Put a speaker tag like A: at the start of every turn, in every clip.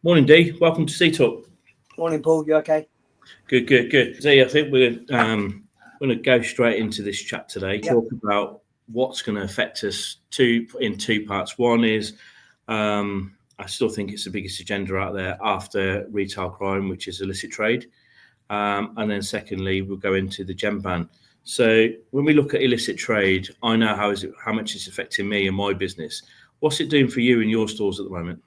A: Morning, Dee. Welcome to Sea Talk.
B: Morning, Paul. You okay?
A: Good. Dee, I think we're going to go straight into this chat today.
B: Yep.
A: Talk about what's going to affect us in two parts. One is I still think it's the biggest agenda out there after retail crime, which is illicit trade. And then secondly, we'll go into the gem ban. So when we look at illicit trade, I know how much it's affecting me and my business. What's it doing for you in your stores at the moment?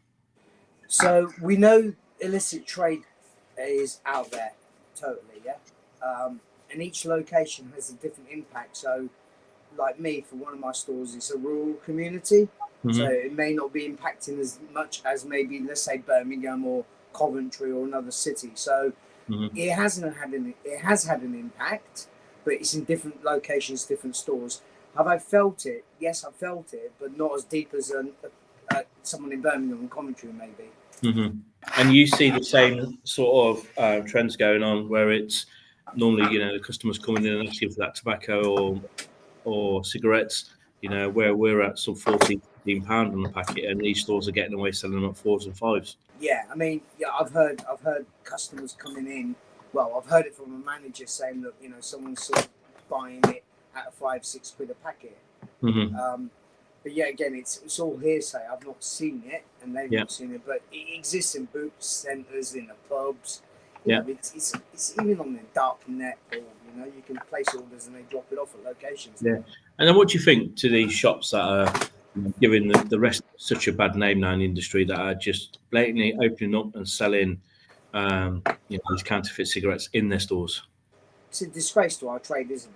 B: So we know illicit trade is out there, totally, yeah. And each location has a different impact. So, like me, for one of my stores, it's a rural community, so it may not be impacting as much as maybe, let's say, Birmingham or Coventry or another city. So it has had an impact, but it's in different locations, different stores. Have I felt it? Yes, I felt it, but not as deep as someone in Birmingham and Coventry, maybe.
A: And you see the same sort of trends going on where it's normally, the customers coming in and asking for that tobacco or cigarettes, where we're at some £14 on the packet, and these stores are getting away selling them at 4s and 5s.
B: Yeah, I mean, I've heard customers coming in. Well, I've heard it from a manager saying that someone's sort of buying it at a 5-6 quid a packet. But yeah, again, it's all hearsay. I've not seen it, and they've not seen it, but it exists in boot centres, in the pubs. It's even on the dark net, or you can place orders and they drop it off at locations.
A: Yeah, and then what do you think to these shops that are giving the rest such a bad name now in the industry, that are just blatantly opening up and selling these counterfeit cigarettes in their stores? It's
B: a disgrace to our trade, isn't it?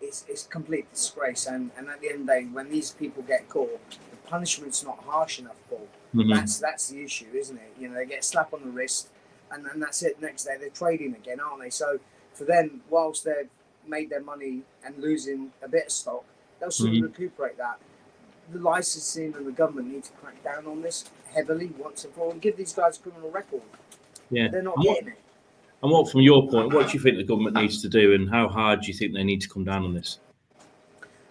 B: It's a complete disgrace, and at the end of the day, when these people get caught, the punishment's not harsh enough, Paul. That's the issue, isn't it? They get a slap on the wrist, and that's it. Next day they're trading again, aren't they? So for them, whilst they've made their money and losing a bit of stock, they'll soon recuperate that. The licensing and the government need to crack down on this heavily once and for all, and give these guys a criminal record.
A: Yeah,
B: they're not getting it.
A: And what, from your point, what do you think the government needs to do, and how hard do you think they need to come down on this?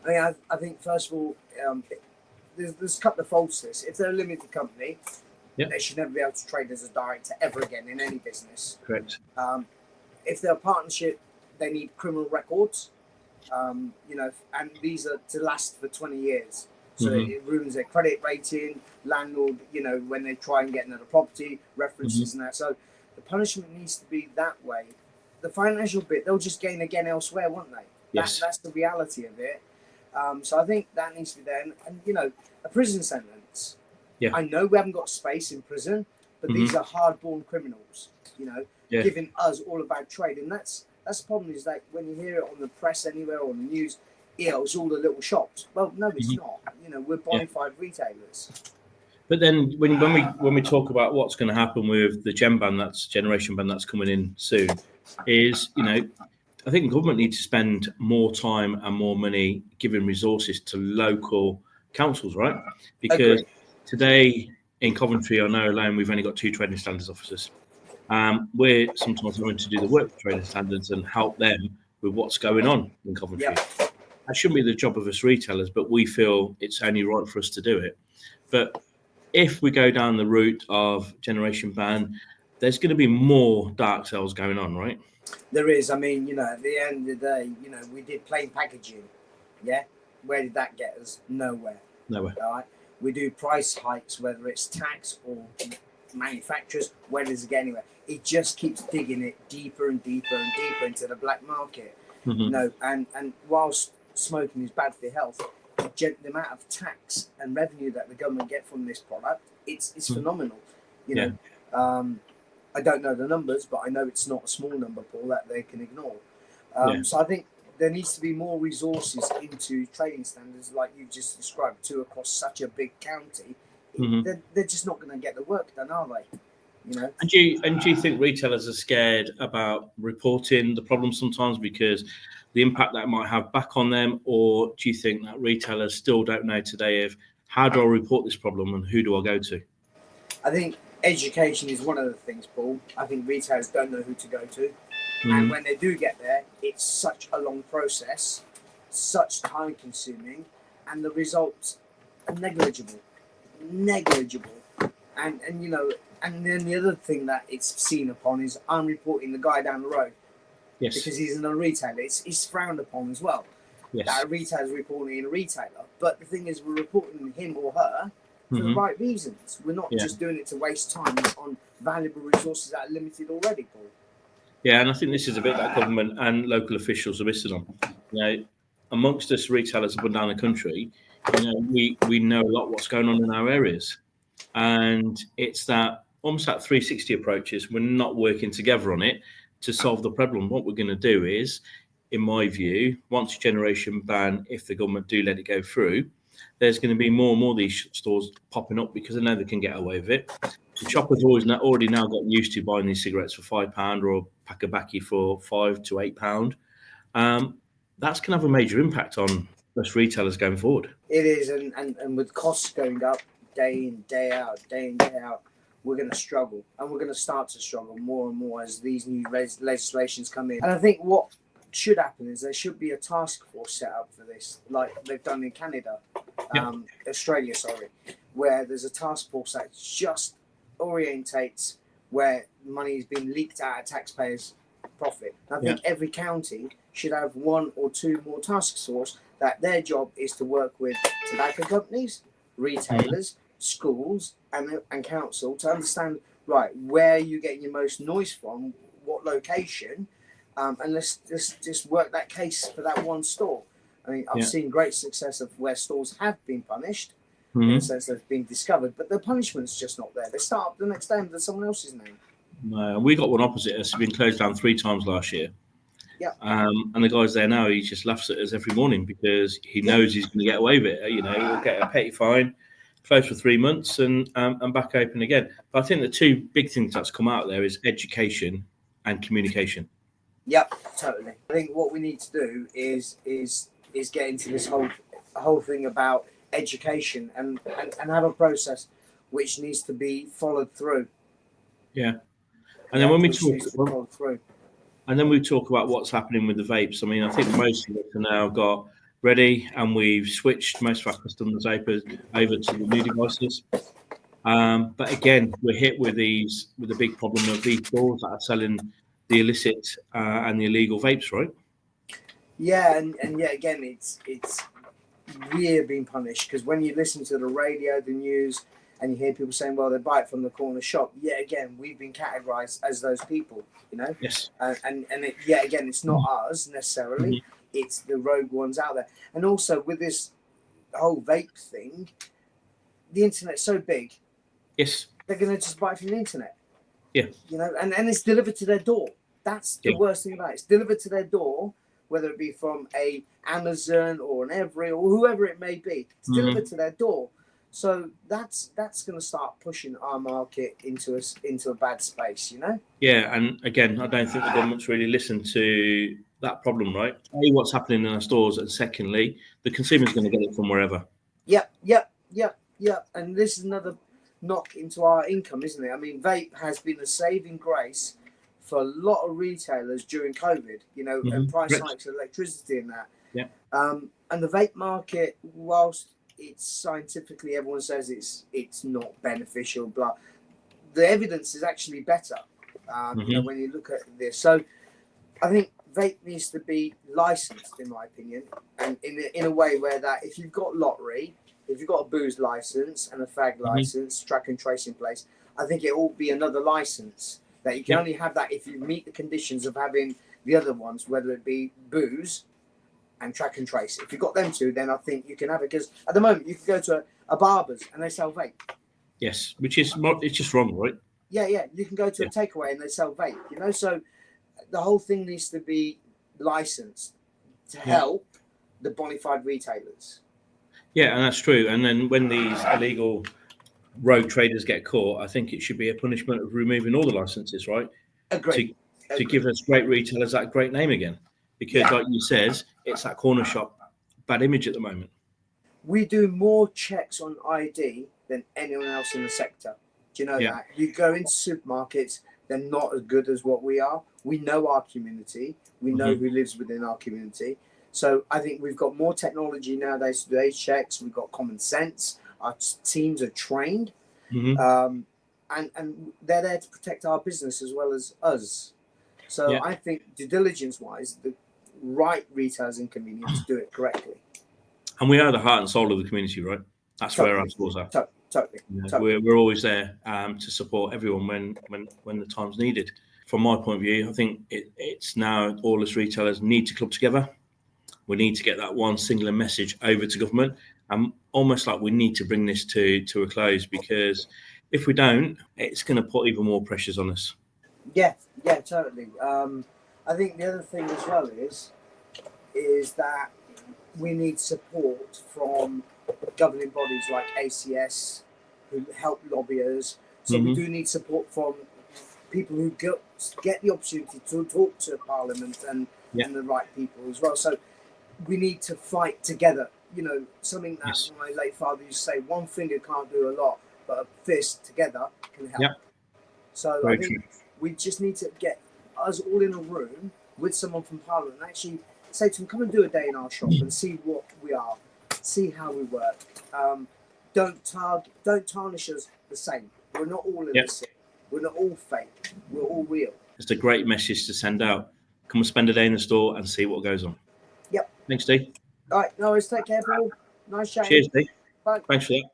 B: I mean, I think, first of all, there's a couple of faults to this. If they're a limited company, they should never be able to trade as a director ever again in any business.
A: Correct.
B: If they're a partnership, they need criminal records, and these are to last for 20 years. So it ruins their credit rating, landlord, when they try and get another property, references and that. So the punishment needs to be that way. The financial bit, they'll just gain again elsewhere, won't they?
A: Yes.
B: That's the reality of it. So I think that needs to be there. And a prison sentence. Yeah. I know we haven't got space in prison, but these are hard-born criminals, giving us all about trade. And that's the problem, is that when you hear it on the press anywhere or on the news, it's all the little shops. Well, no, it's not. We're bona fide retailers.
A: But then when we talk about what's going to happen with the generation ban that's coming in soon, is I think the government needs to spend more time and more money giving resources to local councils, right? Because today in Coventry, I know alone, we've only got 2 trading standards officers. We're sometimes having to do the work for trading standards and help them with what's going on in Coventry. Yep. That shouldn't be the job of us retailers, but we feel it's only right for us to do it. But if we go down the route of generation ban, there's going to be more dark sales going on, right?
B: There is. I mean, at the end of the day, we did plain packaging. Yeah. Where did that get us? Nowhere.
A: All
B: right. We do price hikes, whether it's tax or manufacturers. Where does it get anywhere? It just keeps digging it deeper and deeper and deeper into the black market. And whilst smoking is bad for your health, the amount of tax and revenue that the government get from this product, it's phenomenal. I don't know the numbers, but I know it's not a small number, Paul, that they can ignore. So I think there needs to be more resources into trading standards, like you just described, across such a big county. They're just not going to get the work done, are they?
A: And do you think retailers are scared about reporting the problem sometimes because the impact that might have back on them, or do you think that retailers still don't know today of how do I report this problem and who do I go to?
B: I think education is one of the things, Paul. I think retailers don't know who to go to, and when they do get there, it's such a long process, such time consuming, and the results are negligible. And And then the other thing that it's seen upon is I'm reporting the guy down the road.
A: Yes.
B: Because he's in a retailer. It's frowned upon as well.
A: Yes.
B: That a retailer's reporting in a retailer. But the thing is, we're reporting him or her for the right reasons. We're not just doing it to waste time on valuable resources that are limited already, Paul.
A: Yeah, and I think this is a bit that government and local officials are missing on. You know, amongst us retailers up and down the country, you know, we know a lot what's going on in our areas. And it's that almost that 360 approaches. We're not working together on it to solve the problem. What we're going to do is, in my view, once generation ban, if the government do let it go through, there's going to be more and more of these stores popping up because they know they can get away with it. The shoppers already now got used to buying these cigarettes for £5 or a pack of baccy for £5 to £8. That's going to have a major impact on us retailers going forward.
B: It is, and with costs going up day in, day out, we're going to struggle, and we're going to start to struggle more and more as these new legislations come in. And I think what should happen is there should be a task force set up for this, like they've done in Canada, Australia, where there's a task force that just orientates where money is being leaked out of taxpayers' profit. And I think every county should have one or two more task force that their job is to work with tobacco companies, retailers, schools, and council to understand, right, where you're getting your most noise from, what location, and let's just work that case for that one store. I mean, I've seen great success of where stores have been punished, in the sense they've been discovered, but the punishment's just not there. They start up the next day under someone else's name.
A: No, we got one opposite us. We've been closed down 3 times last year.
B: Yeah.
A: And the guy's there now. He just laughs at us every morning because he knows he's going to get away with it. You know, he'll get a petty fine, closed for 3 months, and back open again. But I think the two big things that's come out there is education and communication.
B: Yep, totally. I think what we need to do is get into this whole thing about education and have a process which needs to be followed through.
A: Yeah. And then when we talk about what's happening with the vapes, I mean, I think most of us have now got ready, and we've switched most of our customers over to the new devices. But again, we're hit with the big problem of these stores that are selling the illicit and the illegal vapes, right?
B: Yeah, and yet again, it's we're being punished because when you listen to the radio, the news, and you hear people saying, well, they buy it from the corner shop. Yet again, we've been categorized as those people, you know?
A: Yes.
B: And yet again, it's not us necessarily. It's the rogue ones out there. And also with this whole vape thing, the internet's so big.
A: Yes.
B: They're going to just buy it from the internet.
A: Yeah.
B: You know, and it's delivered to their door. That's the worst thing about it. It's delivered to their door, whether it be from a Amazon or an Every or whoever it may be. It's delivered to their door. So that's going to start pushing our market into a bad space, you know?
A: Yeah, and again, I don't think the government's really listened to that problem, right? A, what's happening in our stores, and secondly, the consumer's going to get it from wherever.
B: Yep. And this is another knock into our income, isn't it? I mean, vape has been a saving grace for a lot of retailers during COVID, you know, and price hikes of electricity and that.
A: Yeah.
B: And the vape market, whilst it's scientifically, everyone says it's not beneficial, blah, the evidence is actually better, you know, when you look at this. So I think vape needs to be licensed, in my opinion, and in a way where that if you've got lottery, if you've got a booze license and a fag license, track and trace in place, I think it will be another license that you can only have that if you meet the conditions of having the other ones, whether it be booze and track and trace. If you've got them two, then I think you can have it, because at the moment you can go to a barber's and they sell vape.
A: Yes, which is it's just wrong, right?
B: Yeah, you can go to a takeaway and they sell vape, you know. So the whole thing needs to be licensed to help the bona fide retailers. Yeah,
A: and that's true. And then when these illegal rogue traders get caught, I think it should be a punishment of removing all the licenses, right?
B: Agreed.
A: To give us great retailers that great name again. Because like you said, it's that corner shop bad image at the moment.
B: We do more checks on ID than anyone else in the sector. Do you know that? You go into supermarkets, they're not as good as what we are. We know our community. We know who lives within our community. So I think we've got more technology nowadays to do these checks. We've got common sense. Our teams are trained. And and they're there to protect our business as well as us. So I think due diligence wise, the right retailers in convenience do it correctly.
A: And we are the heart and soul of the community, right? That's where our stores are.
B: Totally.
A: We're always there to support everyone when the time's needed. From my point of view, I think it's now all us retailers need to club together. We need to get that one singular message over to government, and almost like we need to bring this to a close, because if we don't, it's going to put even more pressures on us.
B: Yeah, totally. I think the other thing as well is that we need support from governing bodies like ACS, who help lobbyers. So we do need support from people who get the opportunity to talk to Parliament and the right people as well. So we need to fight together. You know, something that my late father used to say: one finger can't do a lot, but a fist together can help.
A: Yeah.
B: So
A: Very
B: I think we just need to get us all in a room with someone from Parliament and actually say to them, come and do a day in our shop and see what we are, see how we work. Don't tarnish us the same. We're not all illicit. We're not all fake. We're all real.
A: It's a great message to send out. Come and spend a day in the store and see what goes on.
B: Yep.
A: Thanks, Dee.
B: All right. No worries. Take care, Paul. Nice chatting.
A: Cheers, Dee.
B: Bye.
A: Thanks for that.